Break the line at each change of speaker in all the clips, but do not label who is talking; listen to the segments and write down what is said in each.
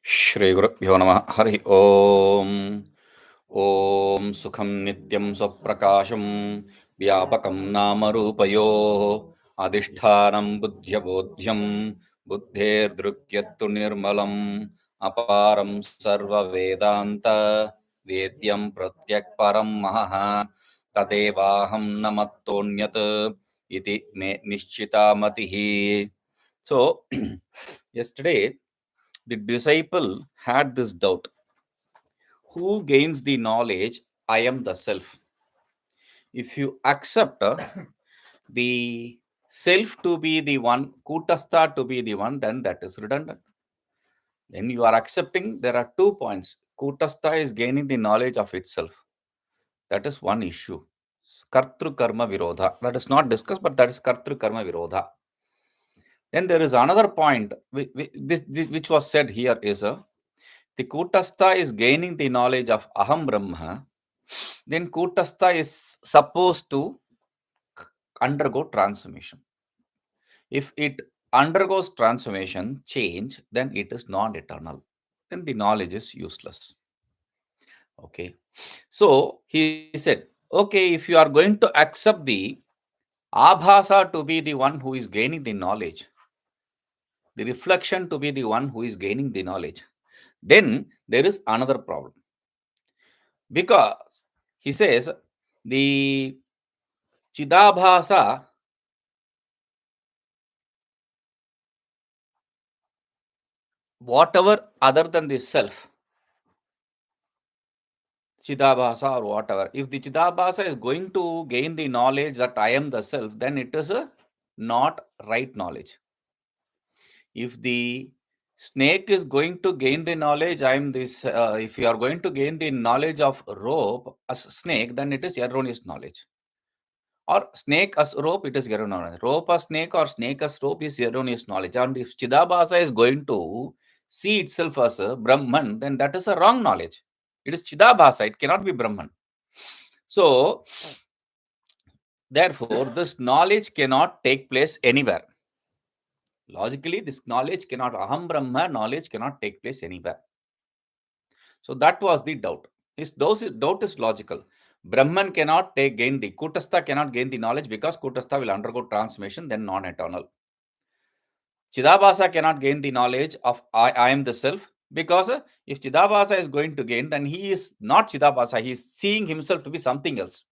Shri Gurubhyo Namah Hari Om. Om Sukham Nityam Swaprakasham Vyapakam Namarupayo Adhishthanam Buddhyabodhyam Buddher Drukyattu Nirmalam Aparam Sarva Vedanta Vedyam Pratyak Param Maha Tadevaham Namattonyat Iti Me Nishchita Matihi. So, yesterday the disciple had this doubt: who gains the knowledge? I am the self. If you accept the self to be the one, Kutastha to be the one, then that is redundant. Then you are accepting there are 2 points. Kutastha is gaining the knowledge of itself. That is one issue. Kartru Karma Virodha. That is not discussed, but that is Kartru Karma Virodha. Then there is another point which was said here is the Kutastha is gaining the knowledge of Aham Brahma. Then Kutastha is supposed to undergo transformation. If it undergoes transformation, change, then it is non-eternal. Then the knowledge is useless. Okay. So he said, okay, if you are going to accept the Abhasa to be the one who is gaining the knowledge, the reflection to be the one who is gaining the knowledge, then there is another problem. Because he says the Chidabhasa, whatever other than the self, Chidabhasa or whatever, if the Chidabhasa is going to gain the knowledge that I am the self, then it is a not right knowledge. If the snake is going to gain the knowledge, I am this, if you are going to gain the knowledge of rope as snake, then it is erroneous knowledge. Or snake as rope, it is erroneous knowledge. Rope as snake or snake as rope is erroneous knowledge. And if Chidabhasa is going to see itself as a Brahman, then that is a wrong knowledge. It is Chidabhasa, it cannot be Brahman. So, therefore, this knowledge cannot take place anywhere. Logically, this knowledge cannot, Aham Brahma knowledge cannot take place anywhere. So, that was the doubt. His doubt is logical. Brahman cannot gain the Kutastha cannot gain the knowledge because Kutastha will undergo transformation, then non-eternal. Chidabhasa cannot gain the knowledge of I am the self, because if Chidabhasa is going to gain, then he is not Chidabhasa, he is seeing himself to be something else.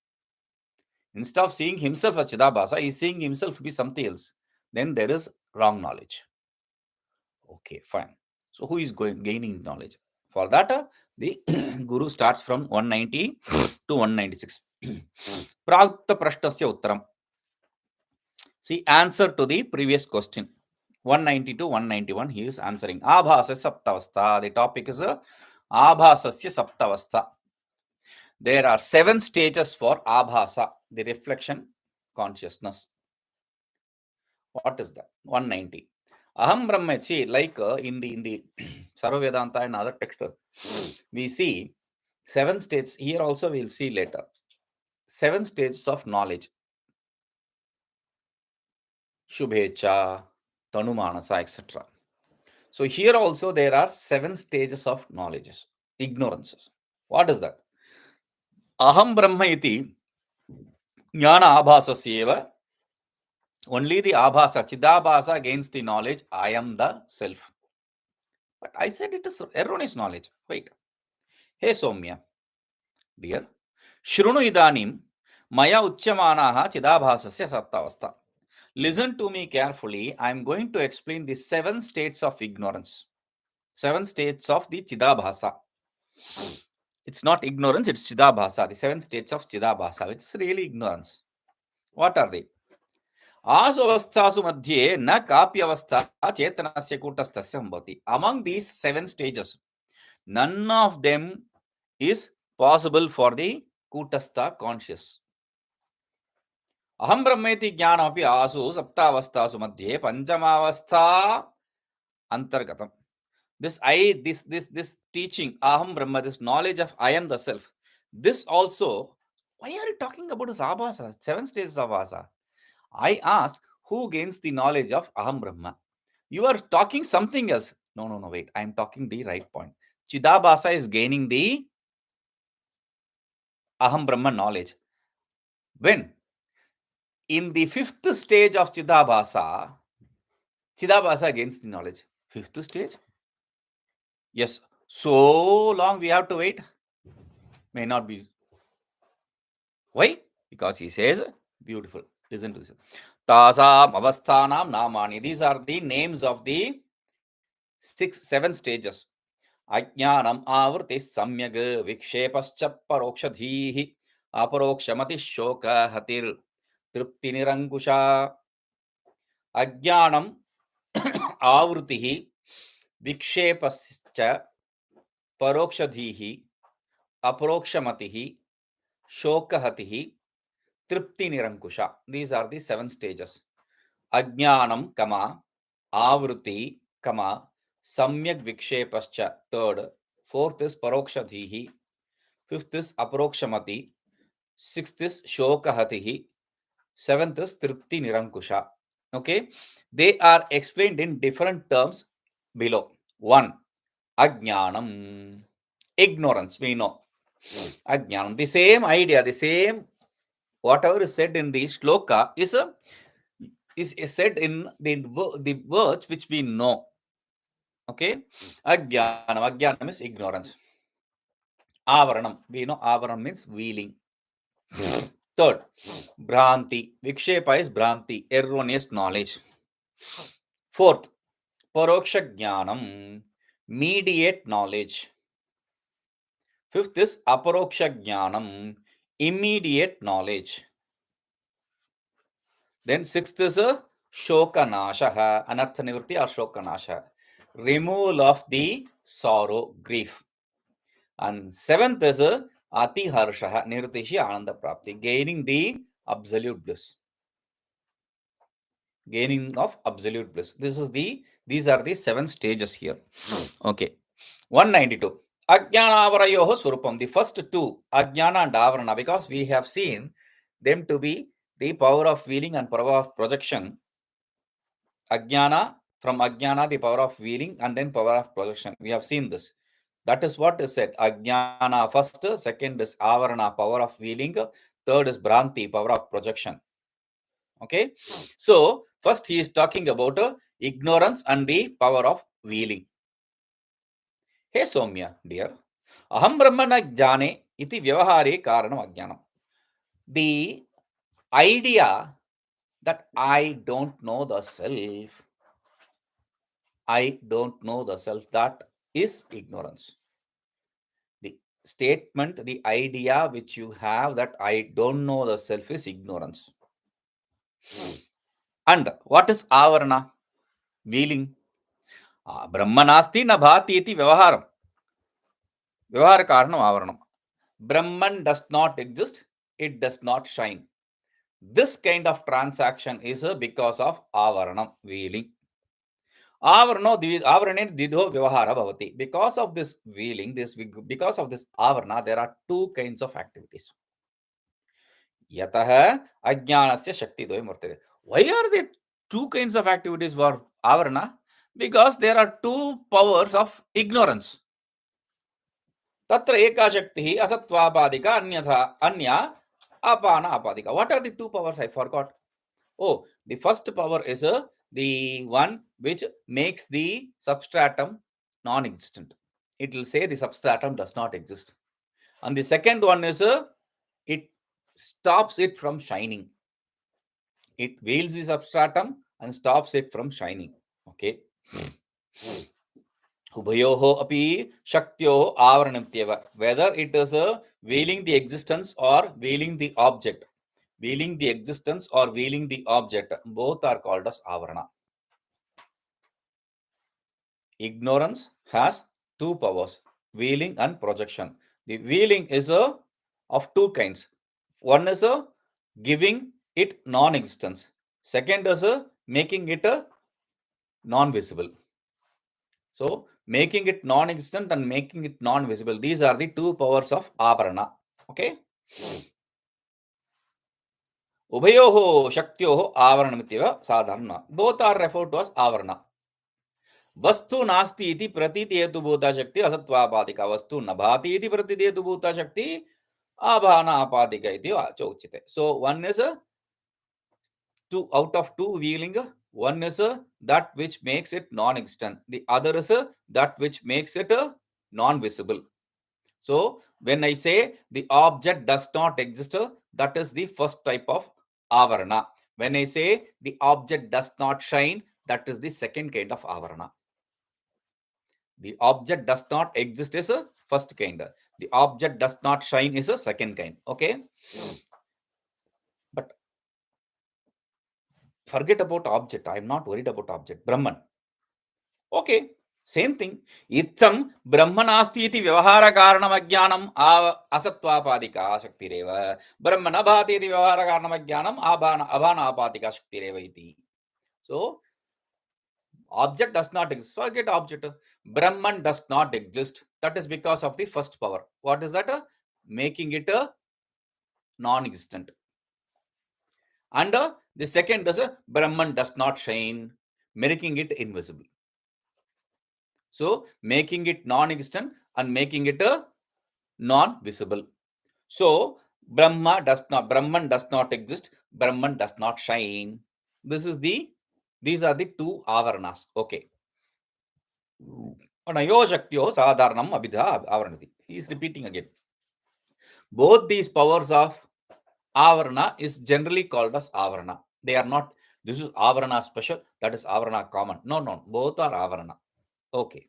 Instead of seeing himself as Chidabhasa, he is seeing himself to be something else. Then there is wrong knowledge. Okay, fine. So who is gaining knowledge? For that, the Guru starts from 190 to 196. Prakta Prashtasya Uttaram. See, answer to the previous question. 190 to 191, he is answering. Abhasasya Saptavastha. The topic is Abhasasya Saptavastha. There are 7 stages for Abhasa, the reflection consciousness. What is that? 190. Aham Brahmachi, like in the Sarva Vedanta and other texts, we see 7 stages. Here also we will see later. 7 stages of knowledge. Shubhecha, Tanumanasa, etc. So here also there are 7 stages of knowledges, ignorances. What is that? Aham Brahma iti jnana abhasasyeva. Only the abhasa, Chidabhasa gains the knowledge, I am the self. But I said it is erroneous knowledge. Wait. Hey Somya, dear, Shrunu idanim maya uchyamanaha Chidabhasasya sattavastha. Listen to me carefully. I am going to explain the 7 states of ignorance. 7 states of the Chidabhasa. It's not ignorance, it's Chidabhasa. The 7 states of Chidabhasa, which is really ignorance. What are they? Asavasthasu madhye na kapyavastha chetanasya kutastasya sambhati. Among these 7 stages, none of them is possible for the Kutastha conscious. Aham brahmeti jnana api asu saptavasthasu madhye panchamavastha antargatam. This teaching, Aham Brahma, this knowledge of I am the self, this also, why are you talking about this Abhasa, 7 stages of Abhasa? I asked, who gains the knowledge of Aham Brahma. You are talking something else. No, wait. I am talking the right point. Chidabhasa is gaining the Aham Brahma knowledge. When? In the fifth stage of Chidabhasa gains the knowledge. Fifth stage? Yes. So long we have to wait? May not be. Why? Because he says, beautiful. Listen to this. Tasam avasthanam namani. These are the names of the 7 stages. Ajnanam avrti samyag vikshepascha parokshadhihi aparokshamati shoka hatir tripti nirangusha. Ajnanam avrutihi vikshepascha parokshadhihi aparokshamatihi shokahatihi tripti nirankusha. These are the 7 stages. Ajnanam, avruti, samyak vikshepascha, third. Fourth is parokshadhihi. Fifth is aparokshamati. Sixth is shokahatihi. Seventh is tripti nirankusha. Okay, they are explained in different terms below. 1. Ajnanam, ignorance, we know. Ajnanam, the same idea, the same whatever is said in the shloka is said in the words which we know. Okay, Ajnanam is ignorance. Avaranam, we know avaranam means wheeling. Third, Bhranti, Vikshepa is Bhranti, erroneous knowledge. Fourth, Paroksha Jnanam, mediate knowledge. Fifth is Aparoksha Jnanam, immediate knowledge. Then sixth is Shokanasha, Anartha Nivritti or Shokanasha, removal of the sorrow, grief. And seventh is Ati Harsha, Nirtishi Ananda Prapti, gaining the absolute bliss. Gaining of absolute bliss. These are the 7 stages here. Okay. 192. Ajnana avarayoho surupam. The first two, Ajnana and Avarana, because we have seen them to be the power of wheeling and power of projection. Ajnana, from Ajnana, the power of wheeling and then power of projection. We have seen this. That is what is said. Ajnana first, second is Avarana, power of wheeling, third is Bhranti, power of projection. Okay. So, first he is talking about ignorance and the power of wheeling. Hey Somya, dear. Aham Brahmana Jane iti vyavahare karanam ajnanam. The idea that I don't know the self, that is ignorance. The statement, the idea which you have that I don't know the self is ignorance. And what is avarana? Wheeling. Brahmanasti na bhati iti vyavaharam. Vyavahara karanam avaranam. Brahman does not exist, it does not shine. This kind of transaction is because of avaranam, wheeling. Avarane didho vyavahara bhavati. Because of this wheeling, because of this avarana, there are 2 kinds of activities. Yataha ajnanasya shakti dvayam vartate. Why are there 2 kinds of activities for avarana? Because there are 2 powers of ignorance. Tatra eka shakti asatvapadika anya apana apadika. What are the 2 powers? I forgot. Oh, the first power is the one which makes the substratum non-existent. It will say the substratum does not exist. And the second one is it stops it from shining. It veils the substratum and stops it from shining. Okay. Ubhayoho api shaktyo avaranamtyeva. Whether it is veiling the existence or veiling the object. Veiling the existence or veiling the object, both are called as avarana. Ignorance has 2 powers, veiling and projection. The veiling is of 2 kinds. One is giving it non-existence. Second is making it non-visible. So, making it non-existent and making it non-visible. These are the 2 powers of avarana. Okay. Ubhayoho Shaktyoho Avaranamityeva Sadharana. Both are referred to as Avarana. Vastu Nasti iti Pratiti Hetu Bhuta Shakti Asatvapadika. Vastu Nabhati iti Pratiti Hetu Bhuta Shakti Abhana Apadika iti Chochite. So one is a two out of two wheeling. One is a that which makes it non-existent. The other is a that which makes it a non-visible. So when I say the object does not exist, that is the first type of avarana. When I say the object does not shine, that is the second kind of avarana. The object does not exist is a first kind. The object does not shine is a second kind. Okay. But forget about object. I am not worried about object. Brahman. Okay. Same thing. Itham brahmanasti iti vyavahara karanam ajnanam asatvapadika shaktireva. Brahmana bhati iti vyavahara karanam ajnanam abhana apadika shaktireva iti. So, object does not exist. Forget object. Brahman does not exist. That is because of the first power. What is that? Making it a non-existent. And the second is Brahman does not shine, making it invisible. So, making it non-existent and making it a non-visible. So, Brahman does not exist. Brahman does not shine. These are the two avaranas. Okay. Anayo Shaktyo Sadharanam Abhidha Avaranati. He is repeating again. Both these powers of avarana is generally called as avarana. They are not, this is avarana special, that is avarana common. No, both are avarana. Okay.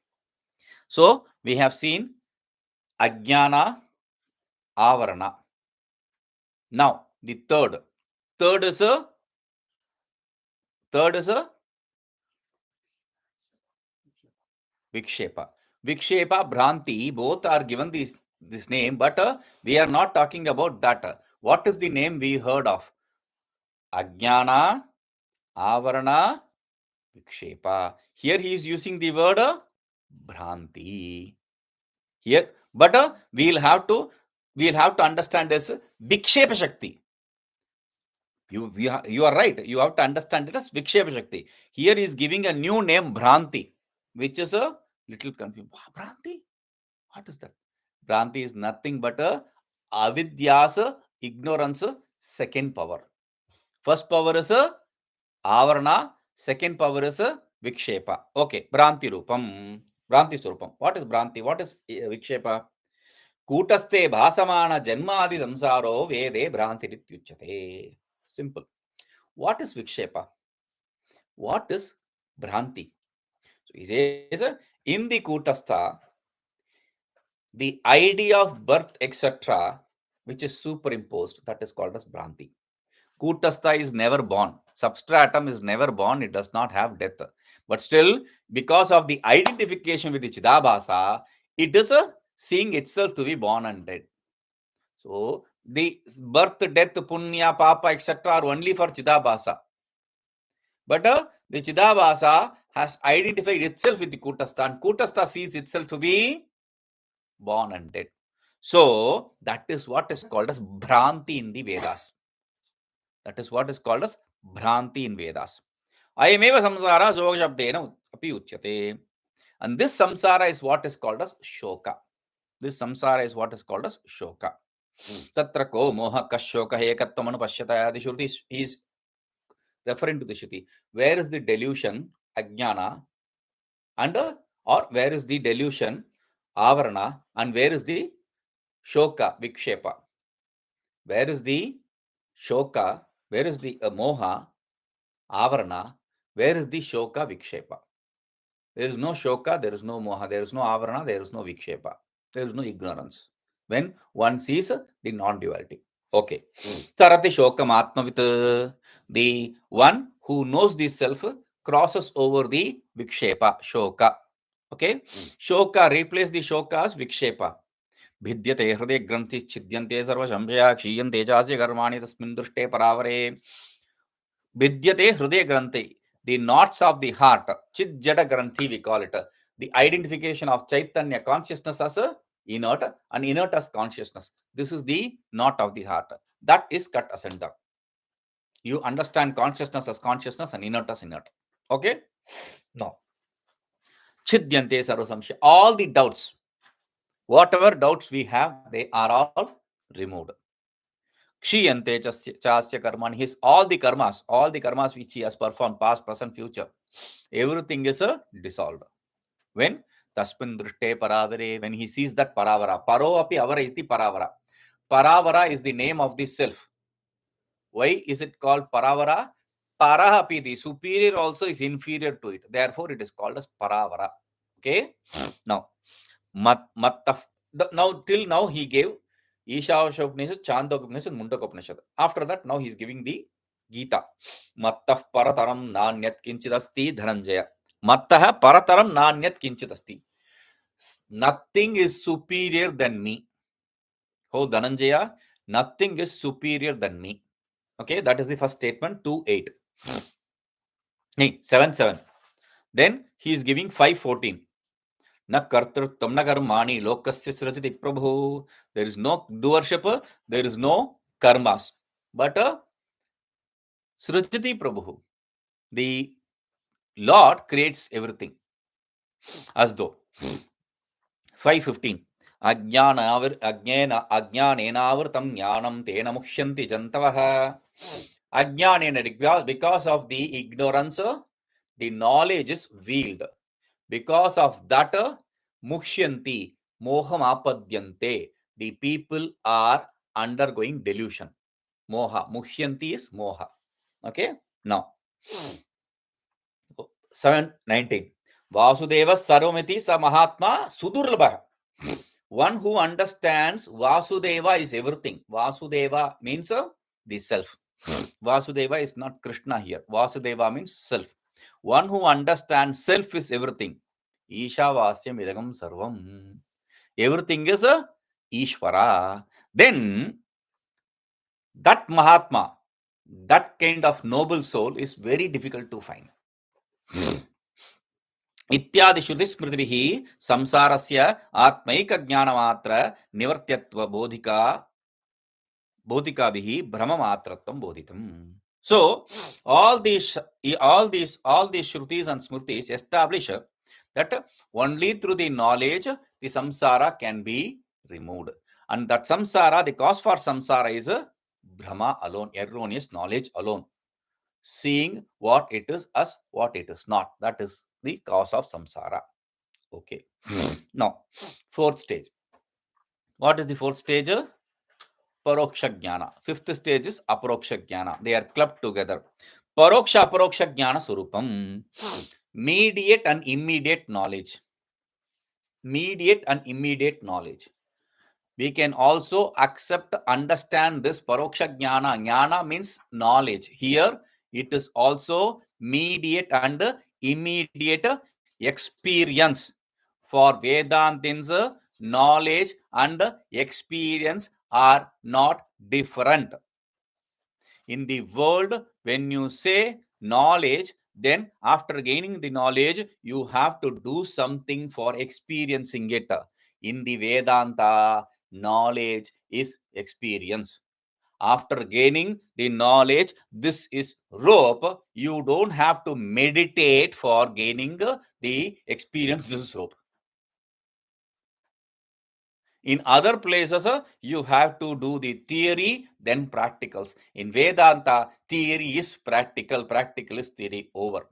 So, we have seen Ajnana, Avarana. Now, the third is a Vikshepa. Vikshepa, Bhranti, both are given this name, but we are not talking about that. What is the name we heard of? Ajnana, Avarana, Vikshepa. Here he is using the word Bhranti. Here, but we'll have to understand this Vikshepa Shakti. You are right. You have to understand it as Vikshepa Shakti. Here he is giving a new name Bhranti, which is a little confusing. Bhranti? What is that? Bhranti is nothing but a avidya's ignorance second power. First power is a avarana, second power is a Vikshepa. Okay, Bhranti Rupam. Bhranti Surupam. What is Bhranti? What is Vikshepa? Kutaste bhasamana janmadi samsaro vede Bhrantirityuchyate. Simple. What is Vikshepa? What is Bhranti? So he says, in the Kutastha, the idea of birth, etc., which is superimposed, that is called as Bhranti. Kutastha is never born. Substratum is never born. It does not have death. But still, because of the identification with the Chidabhasa, it is seeing itself to be born and dead. So, the birth, death, punya, papa, etc. are only for Chidabhasa. But the Chidabhasa has identified itself with the Kutastha, and Kutastha sees itself to be born and dead. So, that is what is called as Bhranti in the Vedas. That is what is called as Bhranti in Vedas. Ayameva samsara sogashabdena api uchyate. And this samsara is what is called as shoka. This samsara is what is called as shoka. Tatra ko moha kashoka hekattamanu pashyata. The Shruti is referring to the Shruti. Where is the delusion, Ajnana, and or where is the delusion, Avarana, and where is the shoka, Vikshepa? Where is the shoka? Where is the moha, Avarana? Where is the shoka, Vikshepa? There is no shoka, there is no moha, there is no Avarana, there is no Vikshepa. There is no ignorance. When one sees the non-duality. Okay. Sarati shokam atmavit. The one who knows the self crosses over the Vikshepa, shoka. Okay. Shoka, replace the shoka as Vikshepa. Bhidyate hriday granthi chidyante sarva shamshaya kshiyante jasya karmani tasmin drushte paravare. Bhidyate hriday granthi. The knots of the heart, chid jada granthi we call it. The identification of Chaitanya consciousness as a inert and inert as consciousness. This is the knot of the heart. That is cut asunder. You understand consciousness as consciousness and inert as inert. Okay? Now, Chidyante sarva samshaya. All the doubts, whatever doubts we have, they are all removed. Kshiyante chasya karmani. His all the karmas which he has performed, past, present, future, everything is dissolved. When? Tasmin drishte paravare. When he sees that paravara. Paro api avara iti paravara. Paravara is the name of the self. Why is it called paravara? Parahapi, the superior also is inferior to it. Therefore, it is called as paravara. Okay? Now, till now he gave Ishavasya Upanishad, Chandogya Upanishad, Mundaka Upanishad. After that, now he is giving the Gita. Mattah parataram nanyat kinchidasti dhananjaya. Mattah parataram nanyat kinchidasti. Nothing is superior than me. Oh, Dhananjaya, nothing is superior than me. Okay, that is the first statement, 2:8. 7:7. Then he is giving 5:14. Na kartrutvam na karmani lokasya srajati prabhu. There is no doership, there is no karmas. But srajati prabhu. The Lord creates everything. As though. 5:15. Ajnanenavritam jnanam tena muhyanti jantavaha. Ajnanena, because of the ignorance, the knowledge is veiled. Because of that, muhyanti, moham apadyante, the people are undergoing delusion. Moha. Muhyanti is moha. Okay? Now, 7:19. Vasudeva sarvamiti sa mahatma sudurlabha. One who understands Vasudeva is everything. Vasudeva means the self. Vasudeva is not Krishna here. Vasudeva means self. One who understands self is everything. Ishavasyam idagam sarvam. Everything is Ishvara. Then that Mahatma, that kind of noble soul is very difficult to find. इत्यादि श्रुति स्मृतिभिः संसारस्य आत्मैक ज्ञानमात्र निवर्त्यत्व बोधिकाभिः भ्रममात्रत्वं बोधितम्. So all these shrutis and smritis establish that only through the knowledge the samsara can be removed, and that samsara, the cause for samsara is bhrama alone, erroneous knowledge alone, seeing what it is as what it is not. That is the cause of samsara. Okay. Now, fourth stage. What is the fourth stage? Paroksha Jnana. Fifth stage is Aparoksha Jnana. They are clubbed together. Paroksha Aparoksha Jnana Surupam. Mediate and immediate knowledge. Mediate and immediate knowledge. We can also understand this Paroksha Jnana. Jnana means knowledge. Here, it is also mediate and immediate experience. For Vedantins, knowledge and experience are not different. In the world, when you say knowledge, then after gaining the knowledge, you have to do something for experiencing it. In the Vedanta, knowledge is experience. After gaining the knowledge, this is rope. You don't have to meditate for gaining the experience. This is rope. In other places, you have to do the theory, then practicals. In Vedanta, theory is practical, practical is theory over.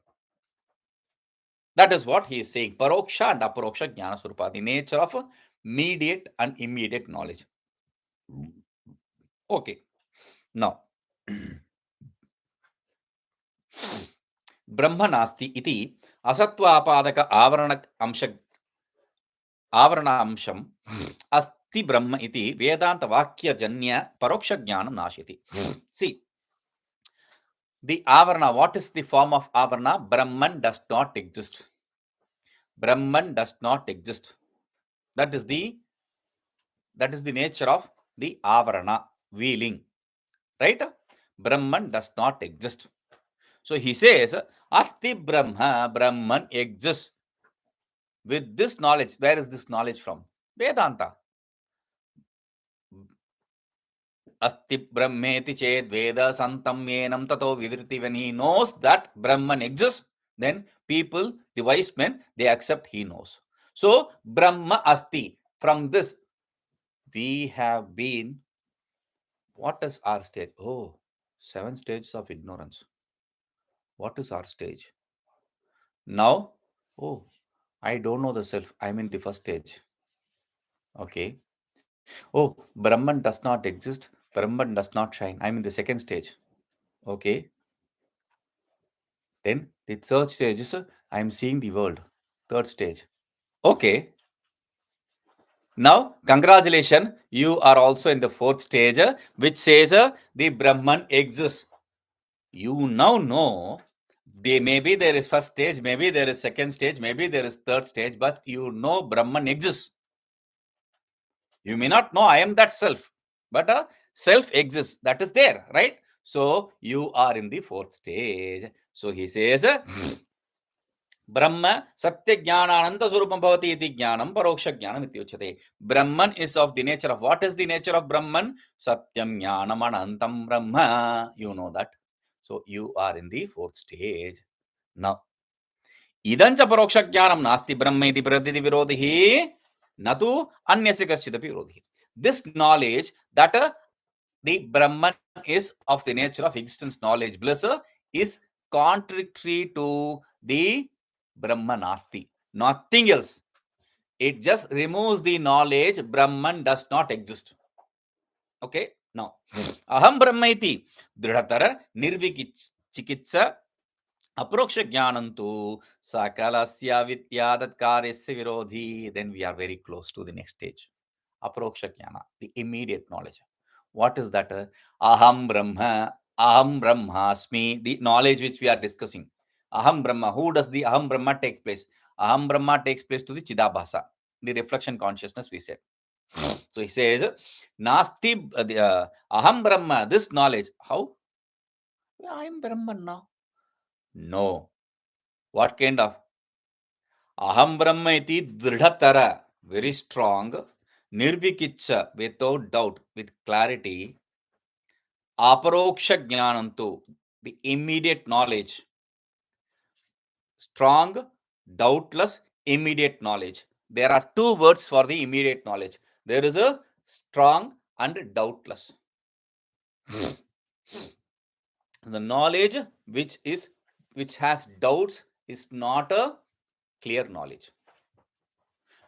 That is what he is saying. Paroksha and Aparoksha Jnana Surupa, the nature of mediate and immediate knowledge. Okay. Now, Brahma nasti iti asatvapadaka avarana amsham asti brahma iti vedanta vakya janya paroksha jnanam nashiti. See, the avarana, what is the form of avarana? Brahman does not exist. Brahman does not exist. That is the nature of the avarana, veiling. Right? Brahman does not exist. So he says, Asti Brahma, Brahman exists. With this knowledge, where is this knowledge from? Vedanta. asti brahmeti ched veda santam yenam tato vidriti. When he knows that Brahman exists, then people, the wise men, they accept he knows. So Brahma asti. From this, we have been, what is our stage? Oh, 7 stages of ignorance. What is our stage? Now, oh, I don't know the self. I'm in the first stage. Okay. Oh, Brahman does not exist. Brahman does not shine. I'm in the second stage. Okay. Then the third stage is I'm seeing the world. Third stage. Okay. Now, congratulations. You are also in the fourth stage, which says the Brahman exists. You now know maybe there is first stage, maybe there is second stage, maybe there is third stage, but you know Brahman exists. You may not know I am that self, but a self exists. That is there, right? So you are in the fourth stage. So he says, Brahma Satya Jnanananda Surupam Bhavati iti Jnanam Paroksha Jnanam ityuchyate. Brahman is of the nature of, what is the nature of Brahman? Satyam Jnanam Anantam Brahma. You know that. So you are in the fourth stage. Now, Idancha Paroksha Jnanam Nasti Brahma iti Praditi Virodhi Natu Anyasya Kaschidapi Virodhi. This knowledge that the Brahman is of the nature of existence, knowledge, bliss, is contradictory to the Brahman Nasti. Nothing else. It just removes the knowledge Brahman does not exist. Okay. Now, Aham Brahma iti Dridhatara Nirvikitsa Aproksha Jnanantu Sakalasya Vityadat Karyasya Virodhi. Then we are very close to the next stage. Aproksha Jnana, the immediate knowledge. What is that? Aham Brahma, Aham Brahmasmi, the knowledge which we are discussing. Aham Brahma. Who does the Aham Brahma take place? Aham Brahma takes place to the Chidabhasa, the reflection consciousness, we said. So he says, Nasti, Aham Brahma, this knowledge. How? I am Brahman now. No. What kind of? Aham Brahma iti dridhatara, very strong. Nirvikitcha, without doubt, with clarity. Aparoksha Jnanantu, the immediate knowledge. Strong, doubtless, immediate knowledge. There are two words for the immediate knowledge. There is a strong and doubtless. The knowledge which has doubts is not a clear knowledge.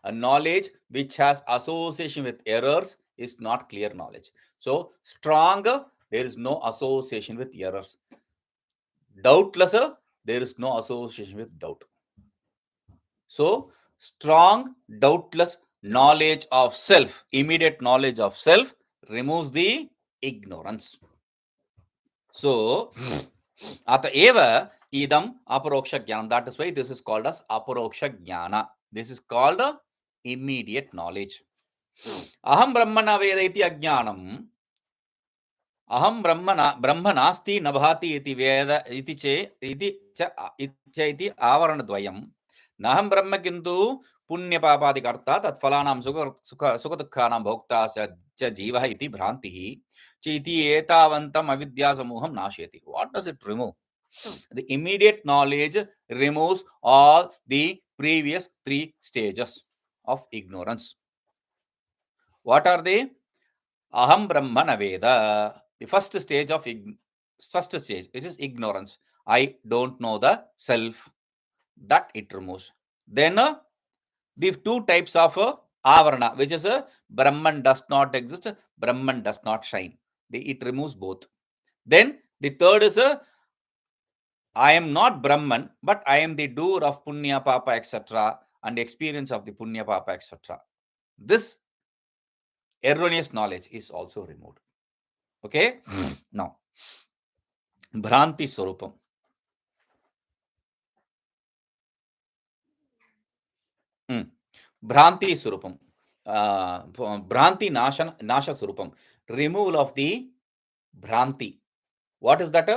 A knowledge which has association with errors is not clear knowledge. So strong, there is no association with errors. Doubtless, there is no association with doubt. So strong, doubtless knowledge of self, immediate knowledge of self, removes the ignorance. So Ataeva idam aparoksha jnana. That is why this is called as aparoksha jnana. This is called immediate knowledge. Aham brahmana veda iti ajnanam. Aham brahma nasti nabhati iti veda iti avarana dvayam. Naham brahma kintu punya papadi karta tat phalanam sukha dukkhanam bhokta cha jiva iti bhrantihi chiti etavantam avidya samuham nasheti. What does it remove? The immediate knowledge removes all the previous 3 stages of ignorance. What are they? Aham Brahmana Veda. The first stage, which is ignorance. I don't know the self. That it removes. Then the 2 types of avarana, which is Brahman does not exist, Brahman does not shine. It removes both. Then the third is I am not Brahman, but I am the doer of Punya, Papa, etc. and experience of the Punya, Papa, etc. This erroneous knowledge is also removed. Okay? Now, Bhranti Swarupam. Bhranti Swarupam. Bhranti Nasha Swarupam. Removal of the Bhranti. What is that?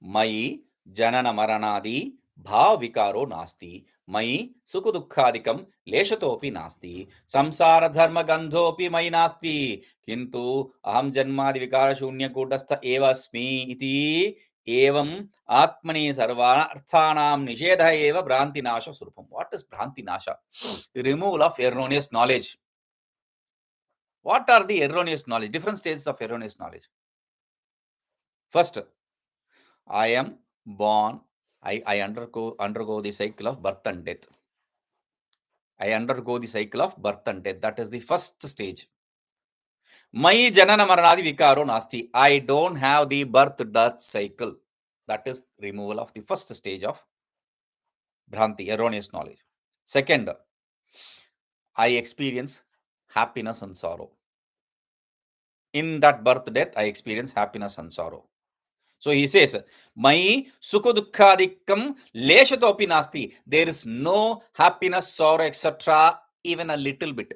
Mai Janana Maranadi भाव विकारो नास्ति, मयि सुख दुःखादिकं लेशतोपि नास्ति, संसार धर्म गंधोपि मयि नास्ति, किंतु अहम जन्मादि विकार शून्य कूटस्थ एव अस्मि इति एवं आत्मनि सर्वार्थानां निषेधः एव भ्रांति नाश स्वरूपम. What is भ्रांति नाश? Removal of erroneous knowledge. What are the erroneous knowledge? Different stages of erroneous knowledge. First, I am born. I undergo the cycle of birth and death. I undergo the cycle of birth and death. That is the first stage. Mai janana maranadi vikaro nasti. I don't have the birth death cycle. That is removal of the first stage of Bhranti, erroneous knowledge. Second, I experience happiness and sorrow. In that birth death, I experience happiness and sorrow. So he says, Mai sukha dukkadikam leshatopi nasti. There is no happiness, sorrow, etc. Even a little bit.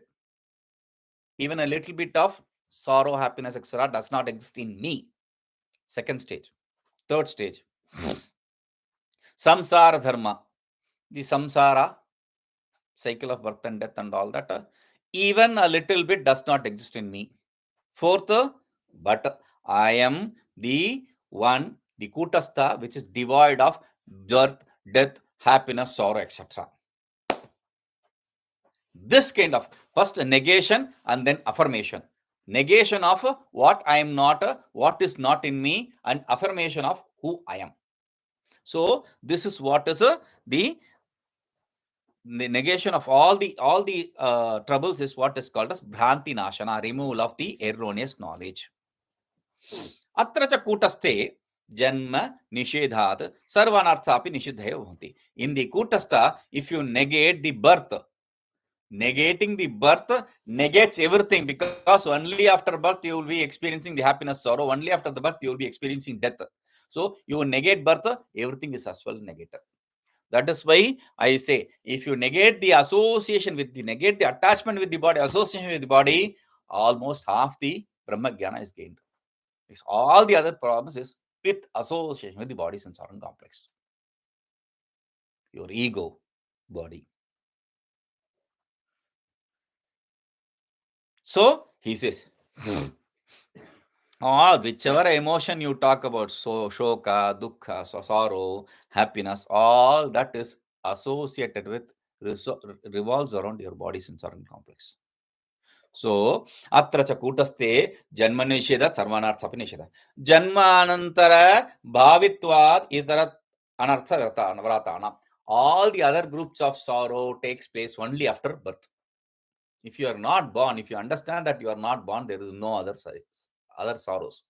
Even a little bit of sorrow, happiness, etc. does not exist in me. Second stage. Third stage. Samsara dharma. The samsara, cycle of birth and death and all that, even a little bit does not exist in me. Fourth, but I am the one, the kutastha, which is devoid of birth, death, happiness, sorrow, etc. This kind of first negation and then affirmation. Negation of what I am not, what is not in me, and affirmation of who I am. So this is what is the negation of all the troubles is what is called as Bhranti Nashana, removal of the erroneous knowledge. Atra cha kutasthe janma nishedhat sarvanarthapi nishidhaya bhavanti. In the kutastha, if you negate the birth, negating the birth negates everything, because only after birth you will be experiencing the happiness, sorrow. Only after the birth you will be experiencing death. So you negate birth, everything is as well negated. That is why I say, if you negate the association with the, negate the attachment with the body, association with the body, almost half the Brahma Jnana is gained. Because all the other problems is with association with the body, sense organ complex. Your ego, body. So he says, whichever emotion you talk about, so shoka, dukkha, so sorrow, happiness, all that is associated with, revolves around your body, sense organ complex. So atra cha kutasthe janma nisheda sarvanartha nisheda. Janmanantara bhavitvad itarat anartha vratana. All the other groups of sorrow takes place only after birth. If you are not born, if you understand that you are not born, there is no other sorrows.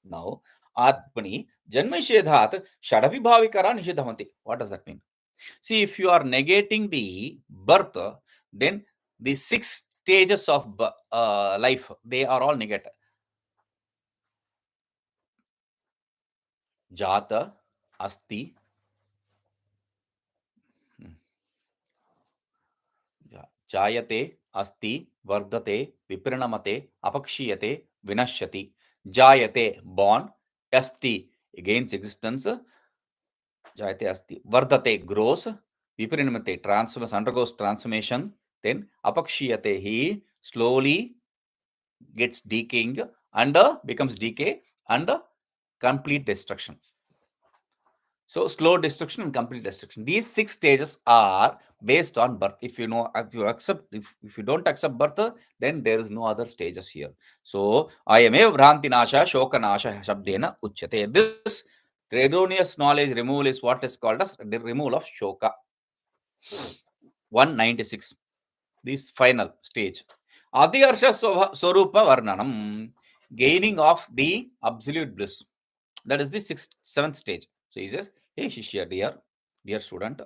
Now, Atmani Janmashedhat Shadapi Bhavikara Nishidhavanti. What does that mean? See, if you are negating the birth, then the 6 stages of life, they are all negated. Jata, Asti, Jayate, Asti, Vardate, Viprinamate, Apakshiyate, Vinashyati. Jayate, born, Asti, gains existence, Jayate, Asti, Vardate, grows, Viprinamate, undergoes transformation, then Apakshiyate, he slowly gets decaying and becomes decay and complete destruction. So slow destruction and complete destruction. These 6 stages are based on birth. If you know, if you don't accept birth, then there is no other stages here. So ayame Bhranti Nasha Shoka Nasha Shabdena Uchate. This erroneous knowledge removal is what is called as the removal of Shoka. 196. This final stage. Adhiharsha Swarupa Varnanam, gaining of the absolute bliss. That is the 7th stage. So he says, hey Shishya, dear student,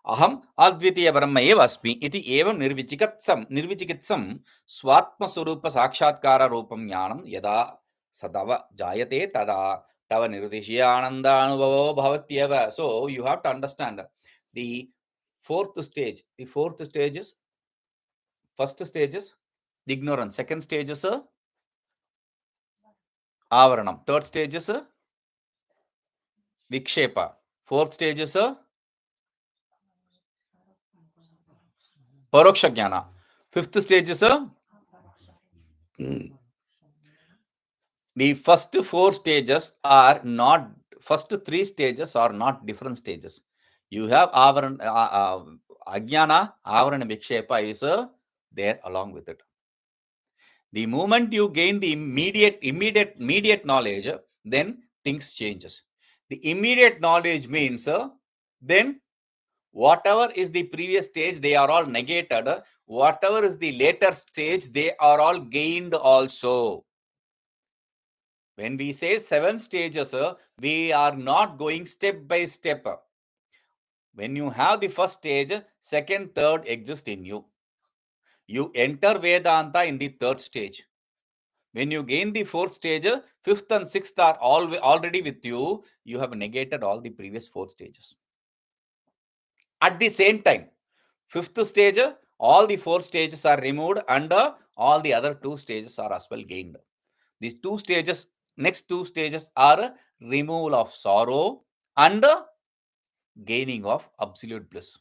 aham advitiya brahma eva asmi iti evam nirvichikitsam swatma swarupa sakshatkara rupam jnanam yada sadava jayate tada tava nirdishya ananda anubhavo bhavatyeva. So you have to understand the 4th stage. The 4th stage is, first stage is ignorance. Second stage is avaranam. Third stage is vikshepa. Fourth stage is Paroksha Jnana. Fifth stage is the first four stages are not, first three stages are not different stages. You have Ajnana, Avarana Vikshepa is there along with it. The moment you gain the immediate knowledge, then things changes. The immediate knowledge means then whatever is the previous stage, they are all negated. Whatever is the later stage, they are all gained also. When we say 7 stages, we are not going step by step. When you have the first stage, second, third exist in you. You enter Vedanta in the third stage. When you gain the fourth stage, fifth and sixth are already with you. You have negated all the previous 4 stages. At the same time, fifth stage, all the 4 stages are removed and all the other 2 stages are as well gained. These 2 stages, next 2 stages are removal of sorrow and gaining of absolute bliss.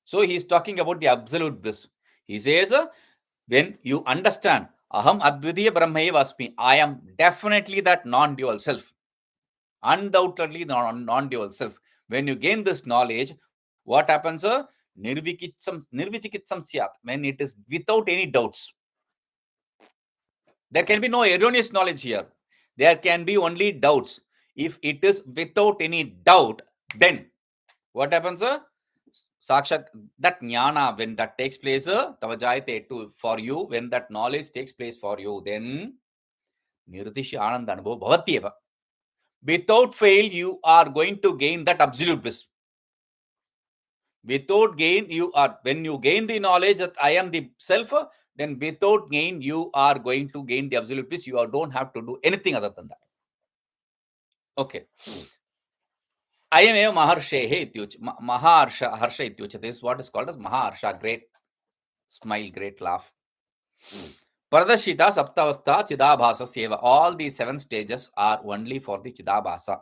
So he is talking about the absolute bliss. He says, when you understand, Aham Advitiya Brahmaiva Asmi, I am definitely that non-dual self. Undoubtedly non-dual self. When you gain this knowledge, what happens? Nirvichikitsam syat, when it is without any doubts. There can be no erroneous knowledge here. There can be only doubts. If it is without any doubt, then what happens? Sakshat, that jnana, when that takes place, tavajayate for you, when that knowledge takes place for you, then nirdishi ananda anubhav bhavatyeva. Without fail, you are going to gain that absolute bliss. Without gain, you are, when you gain the knowledge that I am the self, then without gain, you are going to gain the absolute bliss. You don't have to do anything other than that. Okay. Ayameva Maharshehe ityuch. Maharsha ityuch. This is what is called as Maharsha, great smile, great laugh. Pradashita Saptavastha Chidabhasa Seva. All these 7 stages are only for the Chidabhasa.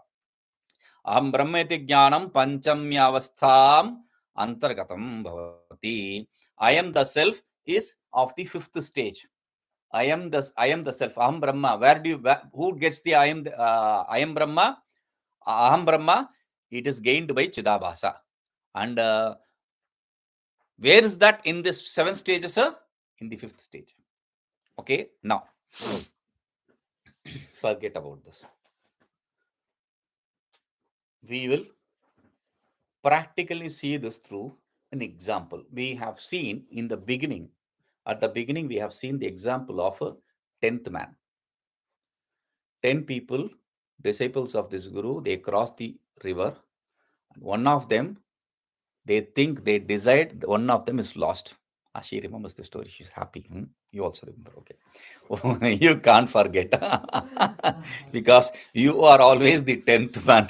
Aham Brahmeti Jnanam Panchamyavastham Antargatam Bhavati. I am the self is of the 5th stage. I am the self. Aham Brahma. Who gets the I am Brahma? Aham Brahma. It is gained by Chidabhasa. And where is that in this 7 stages, sir? In the 5th stage. Okay, now forget about this. We will practically see this through an example. We have seen in the beginning, at the beginning, we have seen the example of a 10th man. 10 people, disciples of this Guru, they cross the river. One of them, they think, they decide, one of them is lost. She remembers the story. She's happy. You also remember. Okay. You can't forget. Because you are always the 10th man.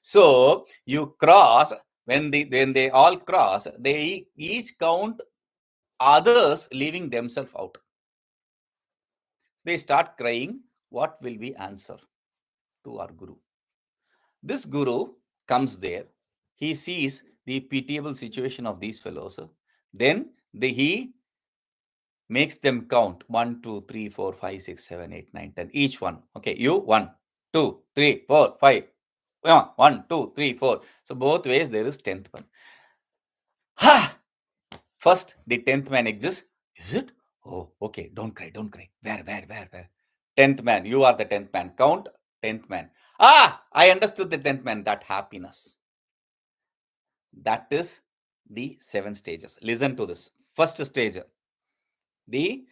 So you cross, when they all cross, they each count others leaving themselves out. They start crying. What will we answer to our Guru? This Guru comes there. He sees the pitiable situation of these fellows. Then he makes them count 1, 2, 3, 4, 5, 6, 7, 8, 9, 10. Each one. Okay, you 1, 2, 3, 4, 5. 1, 2, 3, 4. So both ways there is 10th one. Ha! First, the 10th man exists. Is it? Oh, okay. Don't cry. Where? 10th man. You are the 10th man. Count 10th man. I understood the 10th man. That happiness. That is the 7 stages. Listen to this. First stage. The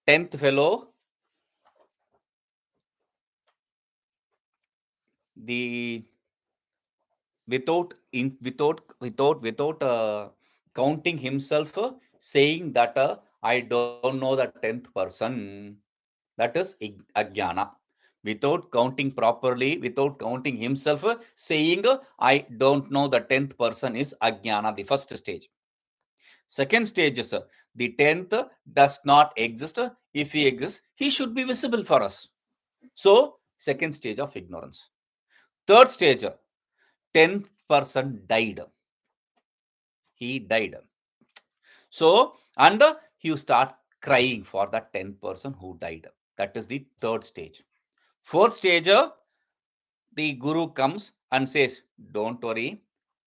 10th fellow, without counting himself, saying that I don't know the 10th person. That is Ajnana. Without counting properly, without counting himself, saying I don't know the 10th person is Ajnana, the first stage. Second stage is the 10th does not exist. If he exists, he should be visible for us. So, second stage of ignorance. Third stage, 10th person died. he died. So, and you start crying for the 10th person who died. That is the third stage. Fourth stage, the guru comes and says, don't worry,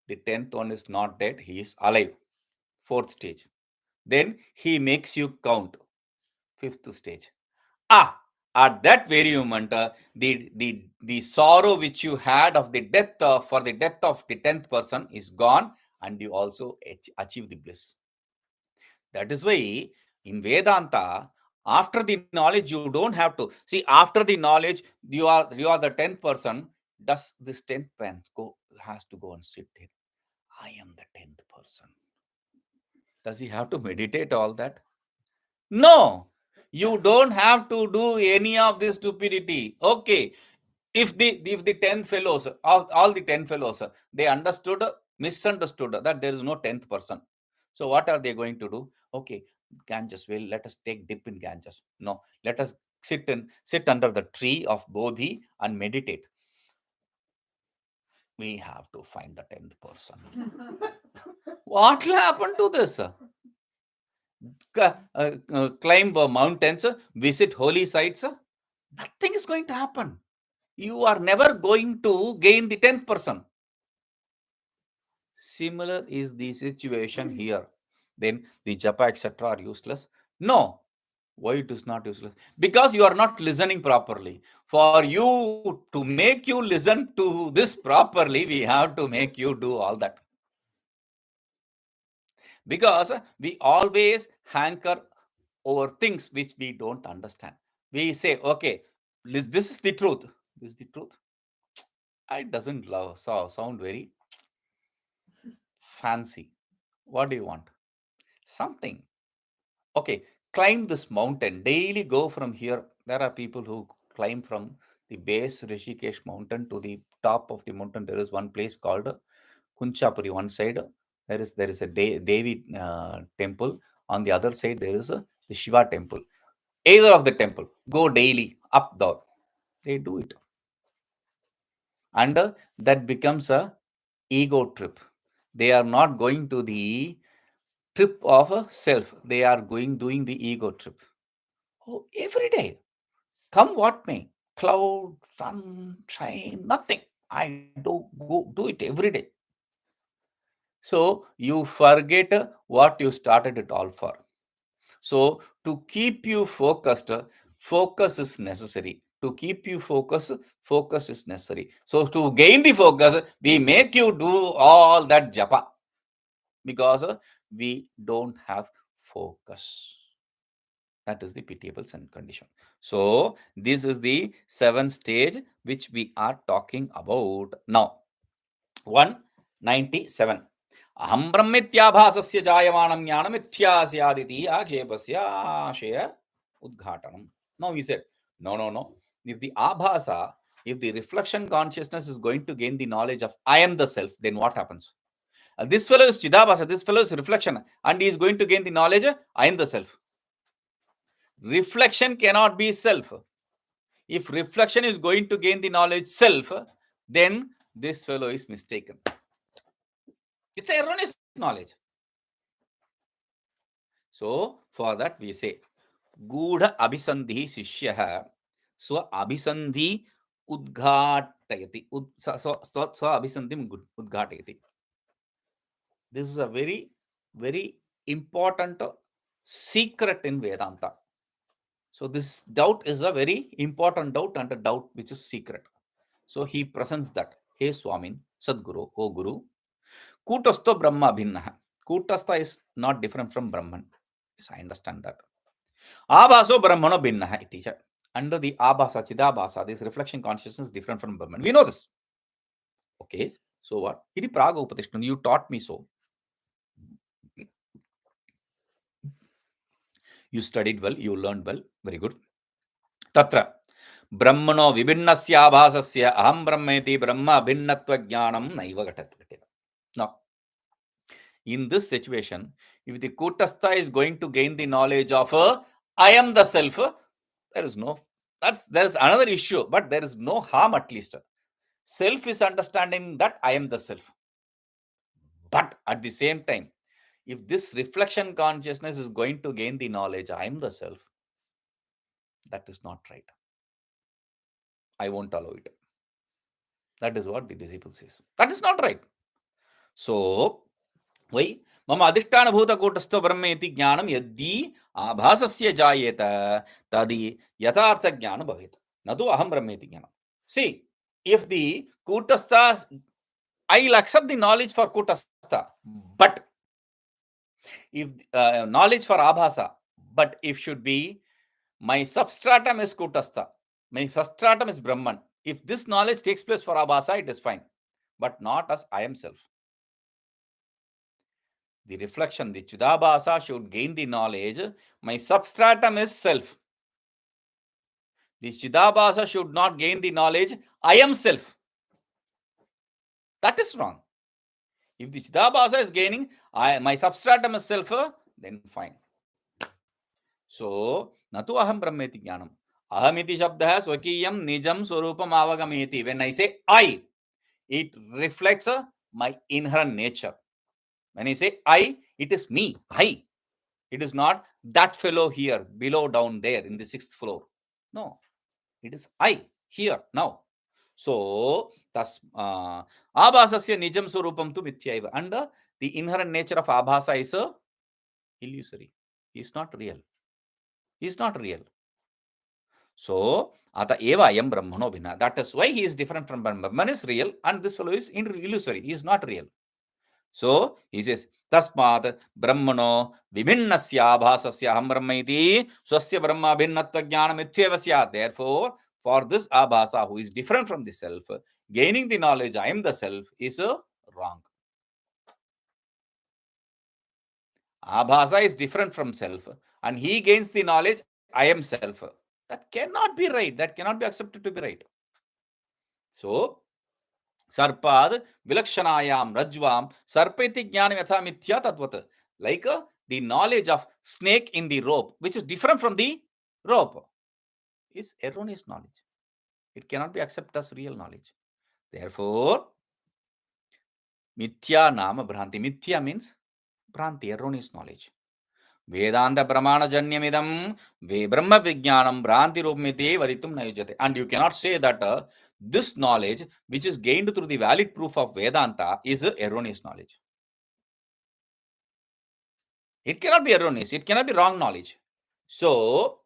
the 10th one is not dead, he is alive. Fourth stage. Then he makes you count. Fifth stage. At that very moment, the sorrow which you had of the death for the death of the 10th person is gone, and you also achieve the bliss. That is why in Vedanta, after the knowledge, you don't have to see. After the knowledge, you are the 10th person. Does this 10th man has to go and sit there? I am the 10th person. Does he have to meditate all that? No, you don't have to do any of this stupidity. Okay, if the 10 fellows, all the 10 fellows, they misunderstood that there is no 10th person. So what are they going to do? Okay, Ganges, well, let us take dip in Ganges. No, let us sit under the tree of Bodhi and meditate. We have to find the 10th person. What will happen to this? Climb mountains, visit holy sites, nothing is going to happen. You are never going to gain the 10th person. Similar is the situation here. Then the japa, etc. are useless. No. Why it is not useless? Because you are not listening properly. For you to make you listen to this properly, we have to make you do all that. Because we always hanker over things which we don't understand. We say, okay, this is the truth. This is the truth. It doesn't sound very fancy. What do you want? Something. Okay, climb this mountain. Daily go from here. There are people who climb from the base Rishikesh mountain to the top of the mountain. There is one place called Kunchapuri. One side there is a Devi temple. On the other side there is the Shiva temple. Either of the temple, go daily up there. They do it, and that becomes a ego trip. They are not going to the trip of a self. They are doing the ego trip. Oh, every day, come what may, cloud, sunshine, nothing. I do it every day. So you forget what you started it all for. So to keep you focused, focus is necessary. To keep you focused, focus is necessary. So to gain the focus, we make you do all that japa, because we don't have focus. That is the pitiable condition. So this is the 7th stage which we are talking about now. 197. Aham brahmityabhasasya jayamanam jnanam mithyasyaaditi akshepasya ashaya udghatanam. Now he said, no. If the abhasa, if the reflection consciousness is going to gain the knowledge of I am the self, then what happens? This fellow is Chidabhasa, this fellow is reflection, and he is going to gain the knowledge I am the self. Reflection cannot be self. If reflection is going to gain the knowledge self, then this fellow is mistaken. It's an erroneous knowledge. So for that we say, Gudha abhisandhi shishyaha swa abhisandhi udghatayati. Swa abhisandhim udghatayati. This is a very, very important secret in Vedanta. So this doubt is a very important doubt, and a doubt which is secret. So he presents that, Hey Swamin, Sadguru, O Guru, Kutasto Brahma Bhinnaha. Kutastha is not different from Brahman. Yes, I understand that. Abhaso Brahmano Bhinnaha iti. Under the Abhasa, Chidabhasa, this reflection consciousness is different from Brahman. We know this. Okay, so what? Iti Praga Upatishtam, you taught me so. You studied well, you learned well, very good. Tatra Brahmano Vibhinnasya Aham Brahmeti Brahma Bhinnatva Jnanam Naiva Gatat. Now, in this situation, if the Kutastha is going to gain the knowledge of I am the self, there is another issue, but there is no harm at least. Self is understanding that I am the self. But at the same time, if this reflection consciousness is going to gain the knowledge, I am the self, that is not right. I won't allow it. That is what the disciple says. That is not right. So, why? मम अधिष्ठानभूतकूटस्थो ब्रह्म इति ज्ञानं यदि आभासस्य जायेत तदि यथार्थ ज्ञानं भवेत् न तु अहं ब्रह्म इति ज्ञानं. See, if the kutastha, I will accept the knowledge for kutastha, but if knowledge for abhasa, but if should be my substratum is kutastha, my substratum is Brahman. If this knowledge takes place for abhasa, it is fine, but not as I am self. The reflection, the Chidabhasa should gain the knowledge. My substratum is self. The Chidabhasa should not gain the knowledge. I am self. That is wrong. If the Chidabhasa is gaining, my substratum is self, then fine. So, natu aham brahmeti jnanam. Ahamiti shabdah swakiyam nijam swarupam avagameti. When I say I, it reflects my inherent nature. When I say I, it is me, I. It is not that fellow here, below, down there in the 6th floor. No, it is I here now. So, abhasasya nijam swarupam tu mityaiva. And the inherent nature of abhasa is illusory. He is not real. He is not real. So, ata eva ayam brahmano bhinna. That is why he is different from Brahman. Brahman is real and this fellow is illusory. He is not real. So, he says, Tasmat Brahmano Vibhinnasya Abhasasya Aham Brahma iti Swasya Brahma Bhinnatva Jnanam Ityevasya. Therefore, for this Abhasa who is different from the self, gaining the knowledge I am the self is wrong. Abhasa is different from self and he gains the knowledge I am self. That cannot be right. That cannot be accepted to be right. So, Sarpad Vilakshanayam Rajvam Sarpeti Jnanam Yatha Mithya Tatvat. Like the knowledge of snake in the rope, which is different from the rope, is erroneous knowledge. It cannot be accepted as real knowledge. Therefore, Mithya Nama Bhranti. Mithya means Bhranti, erroneous knowledge. Vedanta Brahmana Janyamidam Ve Brahma Vijnanam Bhranti Rupmite Vaditum Nayujate. And you cannot say that this knowledge, which is gained through the valid proof of Vedanta, is erroneous knowledge. It cannot be erroneous. It cannot be wrong knowledge. So,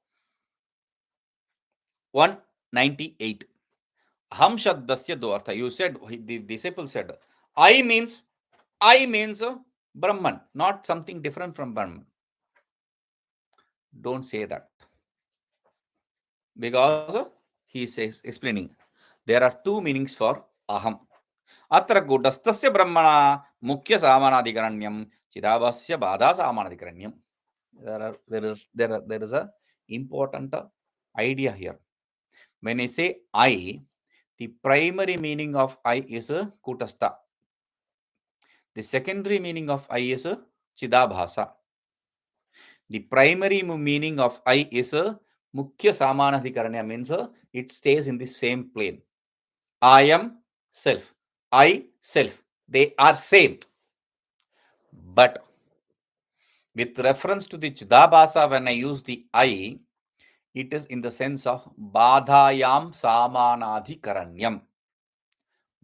198. Aham Shaddasya Dvartha. You said, the disciple said, I means Brahman, not something different from Brahman. Don't say that. Because he says, explaining, there are two meanings for Aham. Atra Gudastasya Brahmana Mukhya Samanadikaranyam Chidabhasya Badha Samanadikaranyam. There is a important idea here. When I say I, the primary meaning of I is Kutastha. The secondary meaning of I is Chidabhasa. The primary meaning of I is Mukhya Samanadhikaranya, means it stays in the same plane. I am self. I self. They are same. But with reference to the Chidabhasa, when I use the I, it is in the sense of Badhayam Samanadhikaranyam.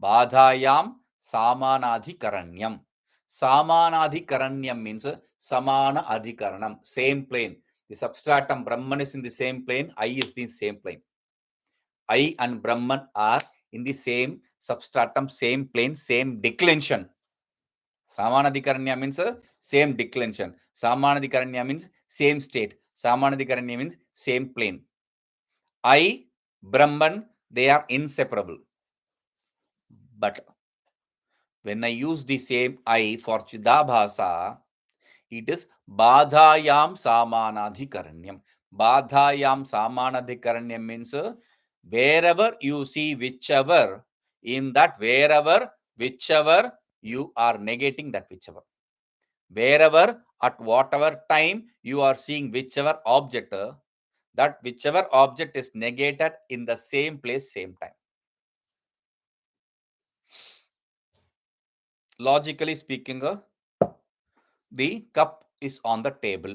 Badhayam Samanadhikaranyam. Samanadhikaranyam means Samana Adhikaranam, same plane. The substratum Brahman is in the same plane, I is the same plane. I and Brahman are in the same substratum, same plane, same declension. Samanadhikaranya means same declension. Samanadhikaranya means same state. Samanadhikaranya means same plane. I, Brahman, they are inseparable. But when I use the same I for Chidabhasa, it is Badhayam Samanadhikaranyam. Badhayam Samanadhikaranyam means wherever you see whichever, in that wherever, whichever, you are negating that whichever. Wherever, at whatever time you are seeing whichever object, that whichever object is negated in the same place, same time. Logically speaking, the cup is on the table.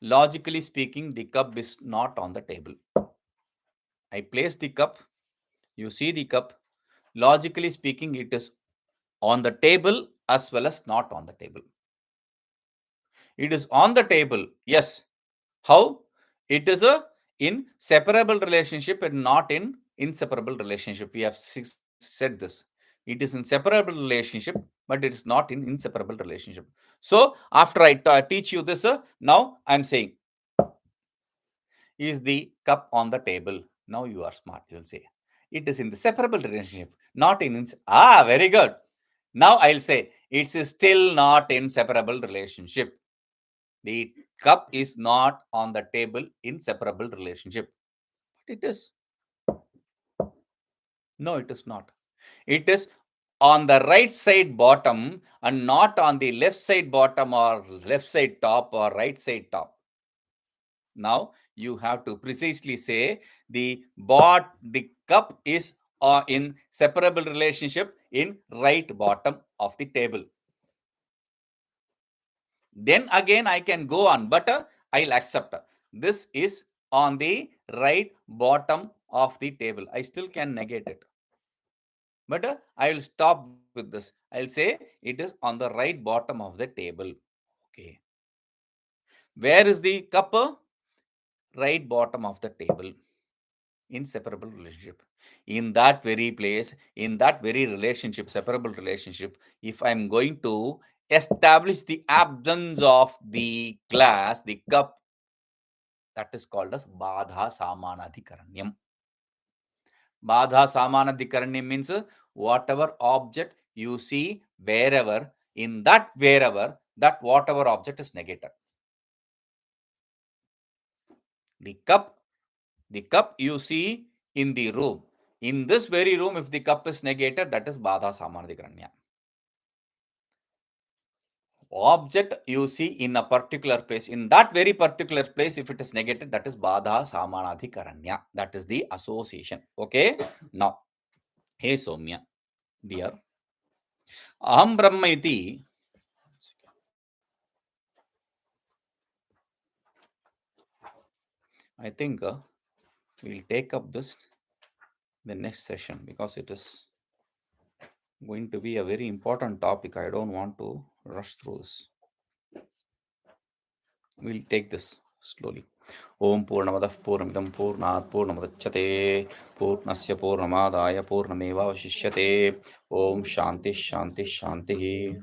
Logically speaking, the cup is not on the table. I place the cup, you see the cup. Logically speaking, it is on the table as well as not on the table. It is on the table, yes. How? It is a inseparable relationship and not in inseparable relationship. We have said this. It is inseparable relationship, but it is not in inseparable relationship. So after I teach you this, now I am saying, is the cup on the table? Now you are smart. You will say it is in the separable relationship, not in very good. Now I'll say it's still not in separable relationship. The cup is not on the table in separable relationship. But it is. No, it is not. It is on the right side bottom and not on the left side bottom or left side top or right side top. Now you have to precisely say the cup is in separable relationship in right bottom of the table. Then again I can go on, but I'll accept. This is on the right bottom of the table. I still can negate it. But I will stop with this. I'll say it is on the right bottom of the table. Okay. Where is the cup? Right bottom of the table. Inseparable relationship. In that very place, in that very relationship, separable relationship, if I'm going to establish the absence of the glass, the cup, that is called as Badha Samanadhikaranyam. Badha Samanadhikaranyam means whatever object you see wherever, in that wherever, that whatever object is negated. The cup you see in the room. In this very room, if the cup is negated, that is Badha Samanadhikaranya. Object you see in a particular place, in that very particular place, if it is negated, that is Badha Samanadhikaranya. That is the association. Okay. Now, hey Somya, dear, Aham Brahma iti. I think we'll take up this the next session because it is going to be a very important topic. I don't want to rush through this. We'll take this slowly. Om Purnamadav Purnamidam Purnat Purnamadachyate Purnasya Purnamadaya Purnameva Vashishyate. Om Shanti Shanti Shanti.